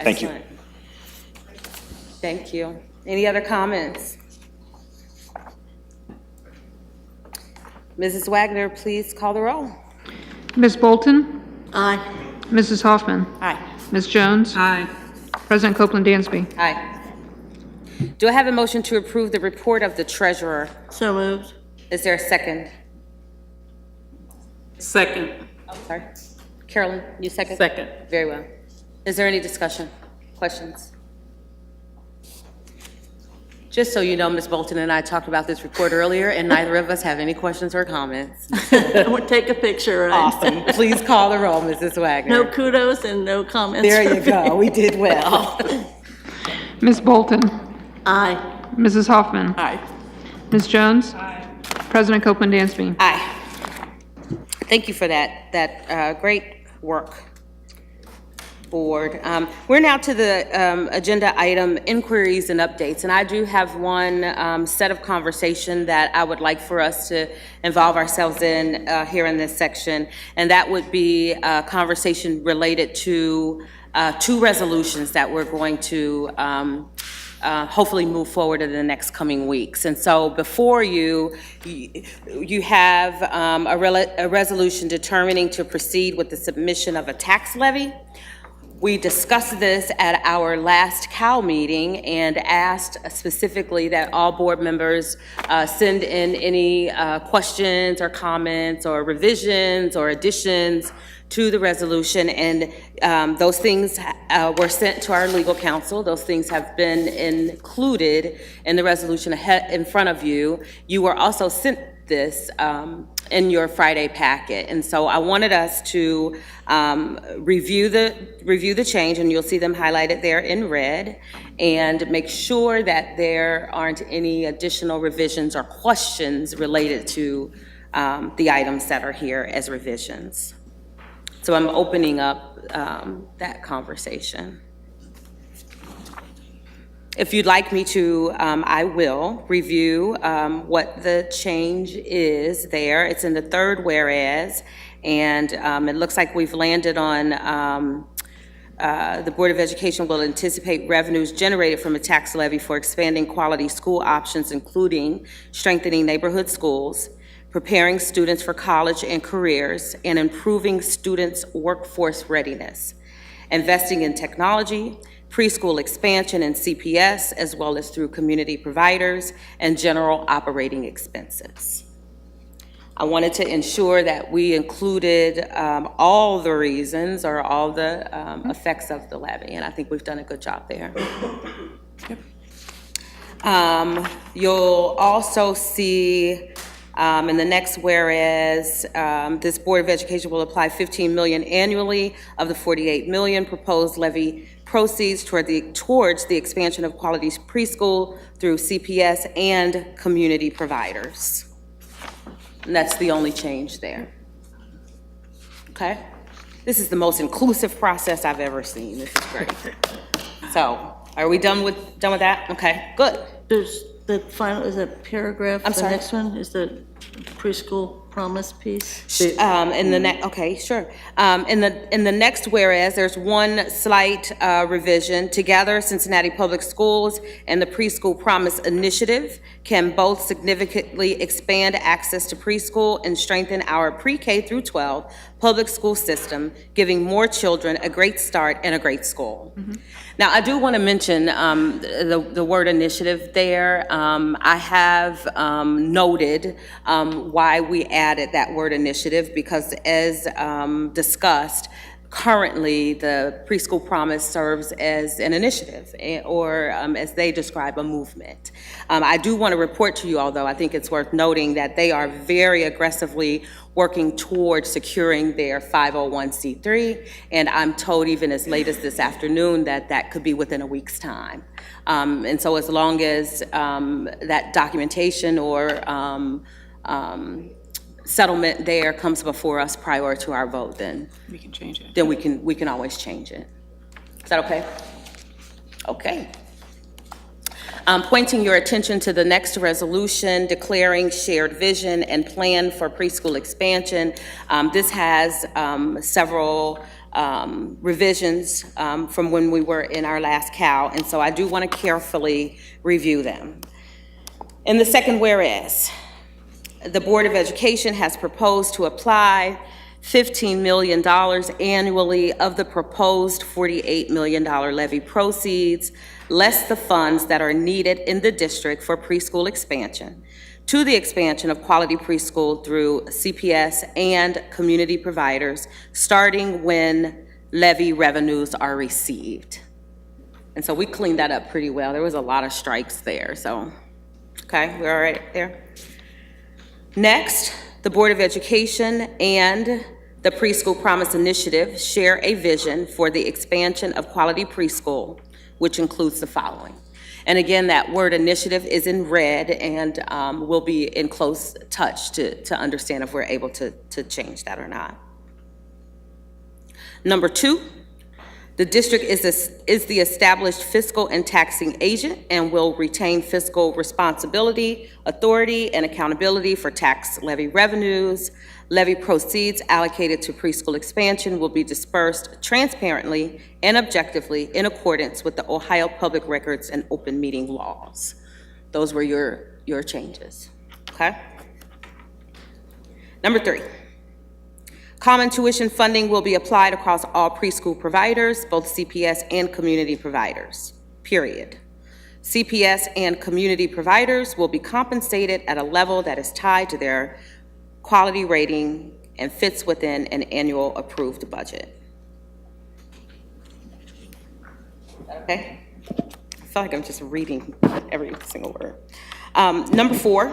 Thank you. Excellent. Thank you. Any other comments? Mrs. Wagner, please call the roll. Ms. Bolton? Aye. Mrs. Hoffman? Aye. Ms. Jones? Aye. President Copeland Dansby? Aye. Do I have a motion to approve the report of the treasurer? So moved. Is there a second? Second. Oh, sorry. Carolyn, you second? Second. Very well. Is there any discussion, questions? Just so you know, Ms. Bolton and I talked about this report earlier, and neither of us have any questions or comments. We'll take a picture, right? Awesome. Please call the roll, Mrs. Wagner. No kudos and no comments. There you from go. me. We did well. Ms. Bolton? Aye. Mrs. Hoffman? Aye. Ms. Jones? Aye. President Copeland Dansby? Aye. Thank you for that great work, board. We're now to the agenda item inquiries and updates, and I do have one set of conversation that I would like for us to involve ourselves in here in this section, and that would be a conversation related to two resolutions that we're going to hopefully move forward in the next coming weeks. And so before you have a resolution determining to proceed with the submission of a tax levy. We discussed this at our last COW meeting and asked specifically that all board members send in any questions or comments or revisions or additions to the resolution, and those things were sent to our legal counsel. Those things have been included in the resolution in front of you. You were also sent this in your Friday packet, and so I wanted us to review the change, and you'll see them highlighted there in red, and make sure that there aren't any additional revisions or questions related to the items that are here as revisions. So I'm opening up that conversation. If you'd like me to, I will review what the change is there. It's in the third whereas, and it looks like we've landed on the Board of Education will anticipate revenues generated from a tax levy for expanding quality school options, including strengthening neighborhood schools, preparing students for college and careers, and improving students' workforce readiness, investing in technology, preschool expansion and CPS, as well as through community providers and general operating expenses. I wanted to ensure that we included all the reasons or all the effects of the levy, and I think we've done a good job there. You'll also see in the next whereas, this Board of Education will apply $15 million annually of the $48 million proposed levy proceeds towards the expansion of quality preschool through CPS and community providers. And that's the only change there. Okay? This is the most inclusive process I've ever seen. This is great. So, are we done with that? Okay, good. There's the final, is that paragraph? I'm sorry? The next one is the preschool promise piece? In the next, okay, sure. In the next whereas, there's one slight revision. Together, Cincinnati Public Schools and the Preschool Promise Initiative can both significantly expand access to preschool and strengthen our pre-K through 12 public school system, giving more children a great start and a great school. Mm-hmm. Now, I do want to mention the word initiative there. I have noted why we added that word initiative, because as discussed, Currently, the Preschool Promise serves as an initiative, or as they describe, a movement. I do want to report to you all, though, I think it's worth noting that they are very aggressively working towards securing their 501c3, and I'm told even as late as this afternoon that that could be within a week's time. And so as long as that documentation or settlement there comes before us prior to our vote, then We can change it. then we can always change it. Is that okay? Okay. Pointing your attention to the next resolution, declaring shared vision and plan for preschool expansion. This has several revisions from when we were in our last CAL, and so I do want to carefully review them. In the second whereas, the Board of Education has proposed to apply $15 million annually of the proposed $48 million levy proceeds, less the funds that are needed in the district for preschool expansion, to the expansion of quality preschool through CPS and community providers, starting when levy revenues are received. And so we cleaned that up pretty well. There was a lot of strikes there, so, okay, we're all right there? Next, the Board of Education and the Preschool Promise Initiative share a vision for the expansion of quality preschool, which includes the following. And again, that word initiative is in red, and we'll be in close touch to understand if we're able to change that or not. Number 2, the district is the established fiscal and taxing agent and will retain fiscal responsibility, authority, and accountability for tax levy revenues. Levy proceeds allocated to preschool expansion will be dispersed transparently and objectively in accordance with the Ohio Public Records and Open Meeting laws. Those were your changes, okay? Number 3. Common tuition funding will be applied across all preschool providers, both CPS and community providers, period. CPS and community providers will be compensated at a level that is tied to their quality rating and fits within an annual approved budget. Okay? I feel like I'm just reading every single word. Number 4,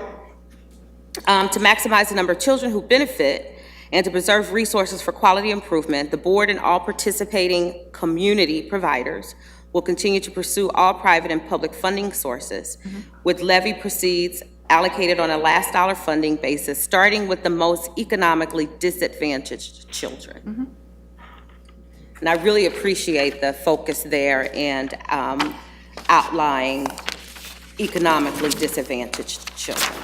to maximize the number of children who benefit and to preserve resources for quality improvement, the board and all participating community providers will continue to pursue all private and public funding sources with levy proceeds allocated on a last dollar funding basis, starting with the most economically disadvantaged children. And I really appreciate the focus there and outlining economically disadvantaged children.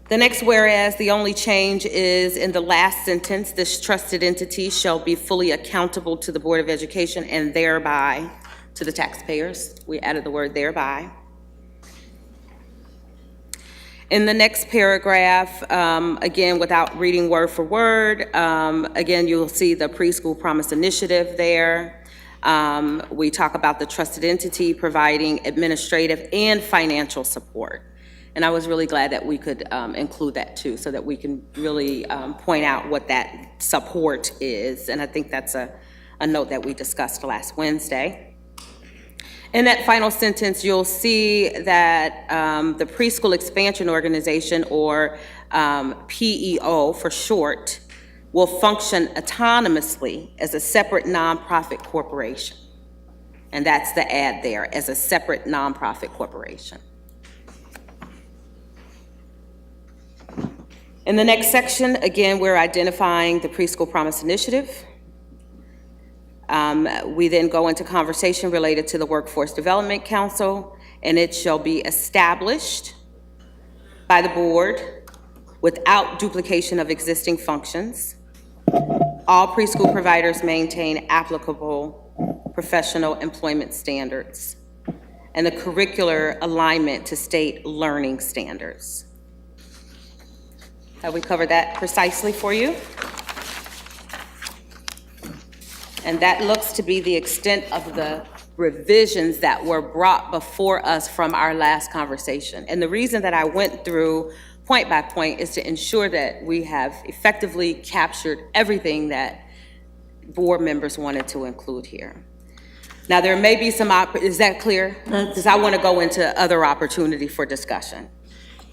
The next whereas, the only change is in the last sentence, this trusted entity shall be fully accountable to the Board of Education and thereby to the taxpayers. We added the word thereby. In the next paragraph, again, without reading word for word, again, you'll see the Preschool Promise Initiative there. We talk about the trusted entity providing administrative and financial support. And I was really glad that we could include that too, so that we can really point out what that support is. And I think that's a note that we discussed last Wednesday. In that final sentence, you'll see that the Preschool Expansion Organization, or PEO for short, will function autonomously as a separate nonprofit corporation. And that's the add there, as a separate nonprofit corporation. In the next section, again, we're identifying the Preschool Promise Initiative. We then go into conversation related to the Workforce Development Council, and it shall be established by the board without duplication of existing functions. All preschool providers maintain applicable professional employment standards and the curricular alignment to state learning standards. Have we covered that precisely for you? And that looks to be the extent of the revisions that were brought before us from our last conversation. And the reason that I went through point by point, is to ensure that we have effectively captured everything that board members wanted to include here. Now, there may be some, is that clear? Because I want to go into other opportunity for discussion.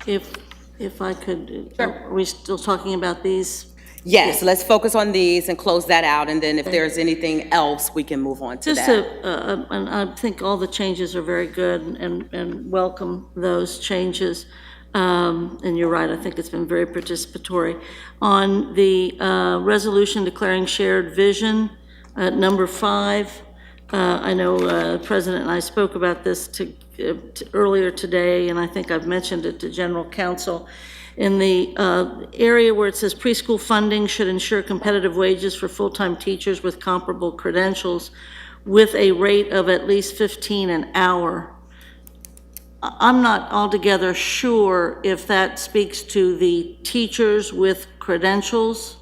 If I could, are we still talking about these? Yes, let's focus on these and close that out, and then if there's anything else, we can move on to Just that. and I think all the changes are very good and welcome those changes. And you're right, I think it's been very participatory. On the resolution declaring shared vision, number 5, I know the President and I spoke about this earlier today, and I think I've mentioned it to General Counsel. In the area where it says preschool funding should ensure competitive wages for full-time teachers with comparable credentials with a rate of at least 15 an hour. I'm not altogether sure if that speaks to the teachers with credentials,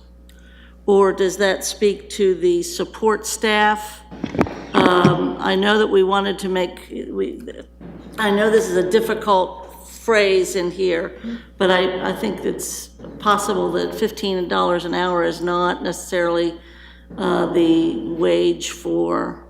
or does that speak to the support staff? I know that we wanted to I know this is a difficult phrase in here, but I think it's possible that $15 an hour is not necessarily the wage for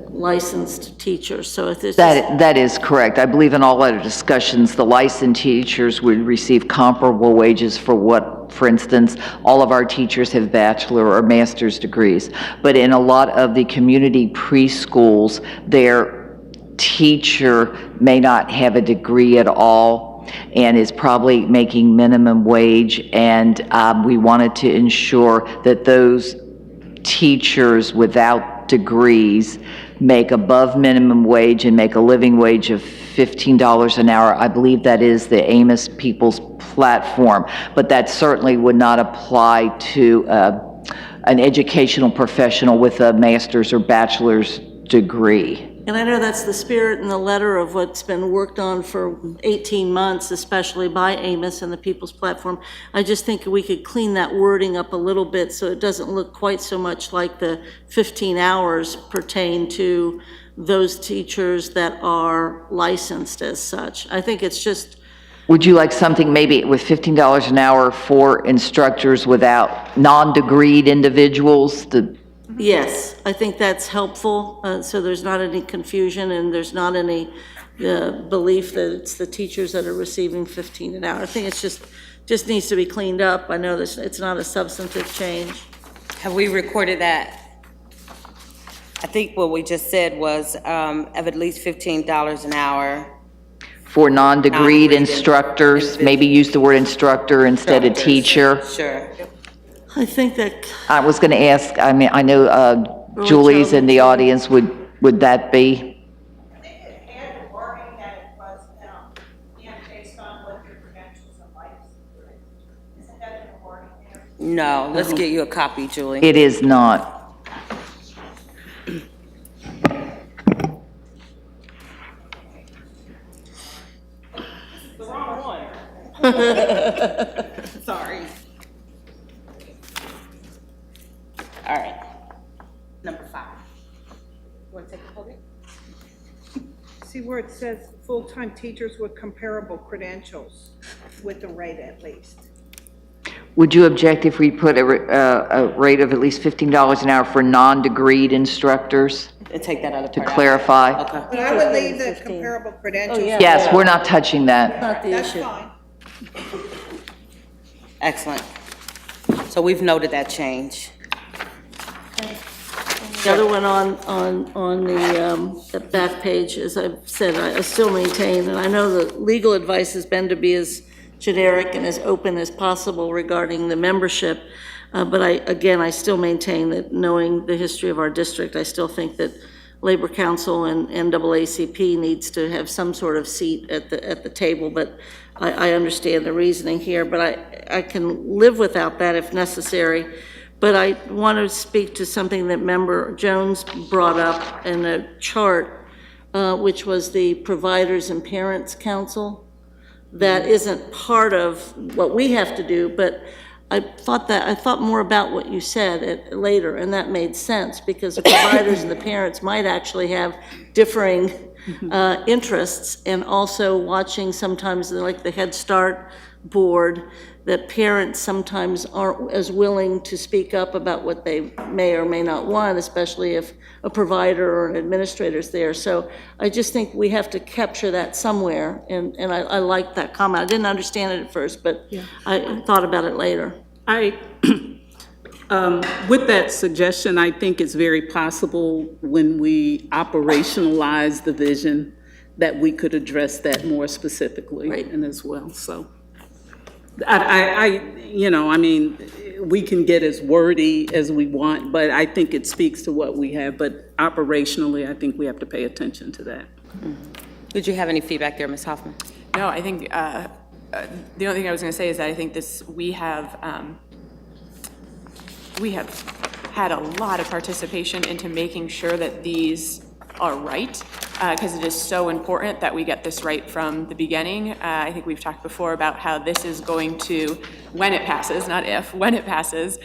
licensed teachers. So if this That is correct. I believe in all other discussions, the licensed teachers would receive comparable wages for what, for instance, all of our teachers have bachelor or master's degrees. But in a lot of the community preschools, their teacher may not have a degree at all and is probably making minimum wage. And we wanted to ensure that those teachers without degrees make above minimum wage and make a living wage of $15 an hour. I believe that is the Amos People's Platform, but that certainly would not apply to an educational professional with a master's or bachelor's degree. And I know that's the spirit and the letter of what's been worked on for 18 months, especially by Amos and the People's Platform. I just think we could clean that wording up a little bit so it doesn't look quite so much like the 15 hours pertain to those teachers that are licensed as such. I think it's just... Would you like something maybe with $15 an hour for instructors without non-degreed individuals? Yes, I think that's helpful, so there's not any confusion and there's not any belief that it's the teachers that are receiving 15 an hour. I think it's just needs to be cleaned up. I know this, it's not a substantive change. Have we recorded that? I think what we just said was of at least $15 an hour. For non-degreed instructors, maybe use the word instructor instead of teacher. Sure. I think that... I was going to ask, I mean, I know Julie's in the audience, would that be? I think it had the wording that it was, based on what your credentials and license. Isn't that in the wording there? No, let's get you a copy, Julie. It is not. The wrong one. Sorry. All right. Number 5. You want to take a podium? See where it says full-time teachers with comparable credentials with a rate at least. Would you object if we put a rate of at least $15 an hour for non-degreed instructors? And take that other part To out. clarify? Okay. But I would leave the comparable credentials. Yes, we're not touching that. Not the That's issue. fine. Excellent. So we've noted that change. The other one on the back page, as I've said, I still maintain, and I know the legal advice has been to be as generic and as open as possible regarding the membership, but I still maintain that knowing the history of our district, I still think that Labor Council and NAACP needs to have some sort of seat at the table, but I understand the reasoning here, but I can live without that if necessary. But I want to speak to something that Member Jones brought up in a chart, which was the Providers and Parents Council. That isn't part of what we have to do, but I thought more about what you said later, and that made sense, because the providers and the parents might actually have differing interests, and also watching sometimes, like the Head Start board, that parents sometimes aren't as willing to speak up about what they may or may not want, especially if a provider or an administrator is there. So I just think we have to capture that somewhere, and I like that comment. I didn't understand it at first, but I thought about it later. With that suggestion, I think it's very possible when we operationalize the vision that we could address that more specifically and as well. So I mean, we can get as wordy as we want, but I think it speaks to what we have. But operationally, I think we have to pay attention to that. Did you have any feedback there, Ms. Hoffman? No, I think the only thing I was going to say is that I think we have had a lot of participation into making sure that these are right, because it is so important that we get this right from the beginning. I think we've talked before about how this is going to, when it passes, not if, when it passes,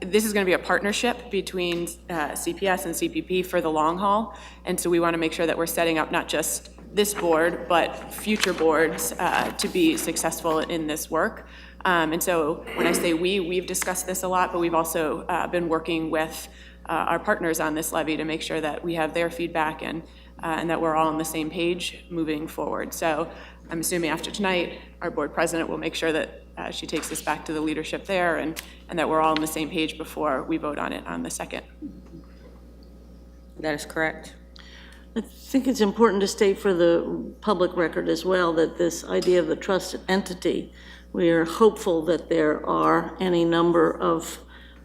this is going to be a partnership between CPS and CPP for the long haul, and so we want to make sure that we're setting up not just this board, but future boards to be successful in this work. And so when I say we've discussed this a lot, but we've also been working with our partners on this levy to make sure that we have their feedback and that we're all on the same page moving forward. So I'm assuming after tonight, our board president will make sure that she takes this back to the leadership there and that we're all on the same page before we vote on it on the 2nd. That is correct. I think it's important to state for the public record as well that this idea of the trusted entity, we are hopeful that there are any number of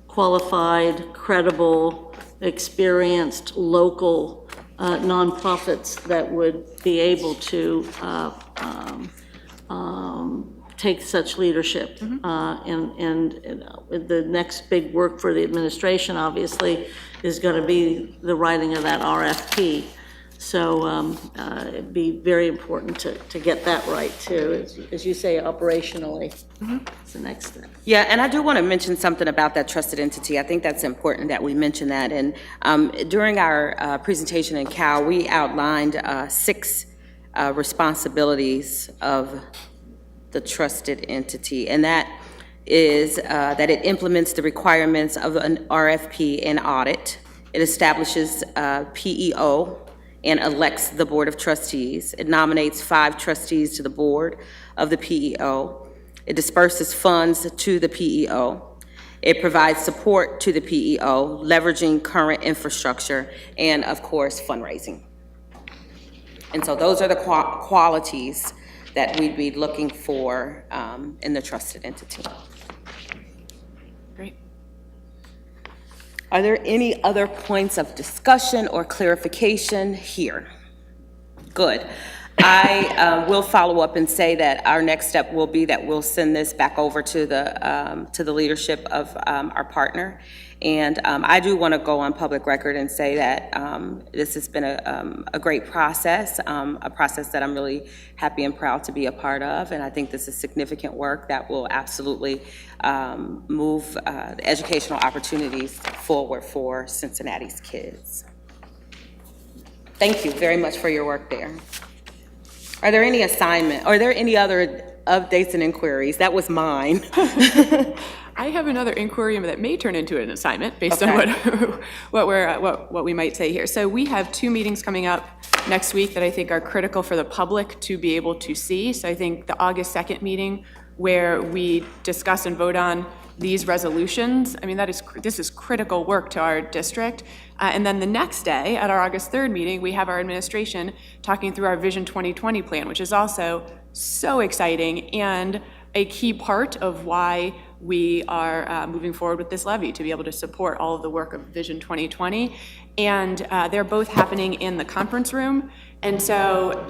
qualified, credible, experienced, local nonprofits that would be able to take such leadership. And the next big work for the administration, obviously, is going to be the writing of that RFP. So it'd be very important to get that right, too, as you say, operationally. It's the next step. Yeah, and I do want to mention something about that trusted entity. I think that's important that we mention that. And during our presentation in Cal, we outlined 6 responsibilities of the trusted entity, and that is that it implements the requirements of an RFP and audit. It establishes PEO and elects the Board of Trustees. It nominates 5 trustees to the board of the PEO. It disperses funds to the PEO. It provides support to the PEO, leveraging current infrastructure, and of course, fundraising. And so those are the qualities that we'd be looking for in the trusted entity. Great. Are there any other points of discussion or clarification here? Good. I will follow up and say that our next step will be that we'll send this back over to the leadership of our partner. And I do want to go on public record and say that this has been a great process, a process that I'm really happy and proud to be a part of. And I think this is significant work that will absolutely move the educational opportunities forward for Cincinnati's kids. Thank you very much for your work there. Are there any other updates and inquiries? That was mine. I have another inquiry that may turn into an assignment based on what we might say here. So we have 2 meetings coming up next week that I think are critical for the public to be able to see. So I think the August 2nd meeting where we discuss and vote on these resolutions, I mean, this is critical work to our district. And then the next day, at our August 3rd meeting, we have our administration talking through our Vision 2020 plan, which is also so exciting and a key part of why we are moving forward with this levy, to be able to support all of the work of Vision 2020. And they're both happening in the conference room. And so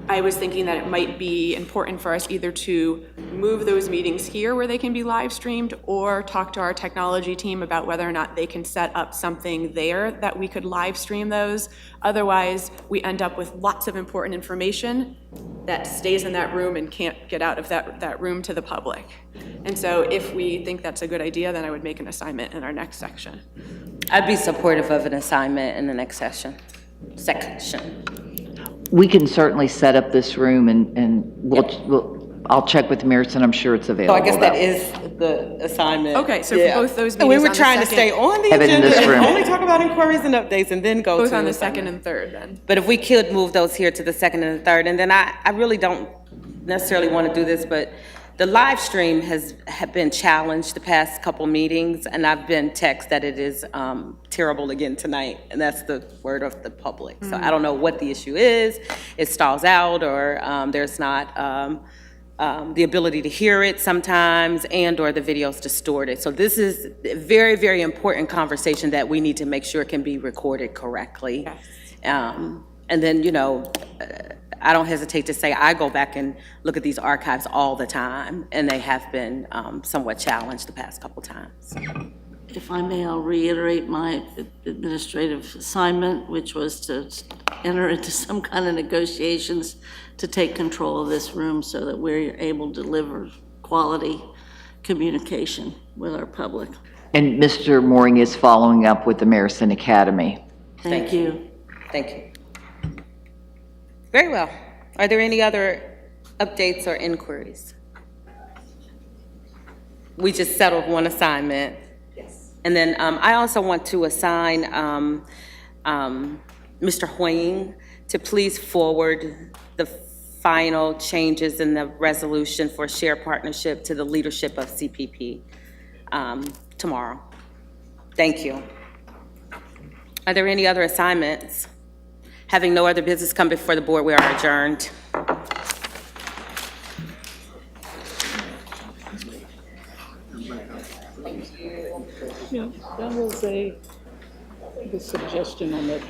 I was thinking that it might be important for us either to move those meetings here where they can be live streamed, or talk to our technology team about whether or not they can set up something there that we could live stream those. Otherwise, we end up with lots of important information that stays in that room and can't get out of that room to the public. And so if we think that's a good idea, then I would make an assignment in our next section. I'd be supportive of an assignment in the next section. we can certainly set up this room and I'll check with Marison. I'm sure it's So available. I guess that though. is the assignment. Okay, so for Yeah. both those And meetings we were on the trying to second- stay on the Have it in agenda this and room. only talk about inquiries and updates and then go to. Both on the assignment. second and third, then. But if we could move those here to the second and the third, and then I really don't necessarily want to do this, but the live stream have been challenged the past couple meetings, and I've been texted that it is terrible again tonight, and that's the word of the public. So I don't know what the issue is. It stalls out, or there's not the ability to hear it sometimes, and/or the video's distorted. So this is a very, very important conversation that we need to make sure can be recorded correctly. And then, I don't hesitate to say I go back and look at these archives all the time, and they have been somewhat challenged the past couple times. If I may, I'll reiterate my administrative assignment, which was to enter into some kind of negotiations to take control of this room so that we're able to deliver quality communication with our public. And Mr. Mooring is following up with the Marison Academy. Thank you. Thank you. Very well. Are there any other updates or inquiries? We just settled one assignment. Yes. And then I also want to assign Mr. Hoying to please forward the final changes in the resolution for shared partnership to the leadership of CPP tomorrow. Thank you. Are there any other assignments? Having no other business come before the board, we are adjourned. Yeah, that was the suggestion on that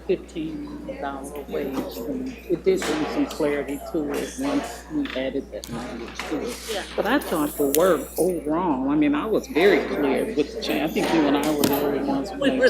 $15 wage thing. It did bring some clarity to it once we added that language to it. Yeah. But I thought the word overall, I mean, I was very clear with the change. I think you and I were the only ones who made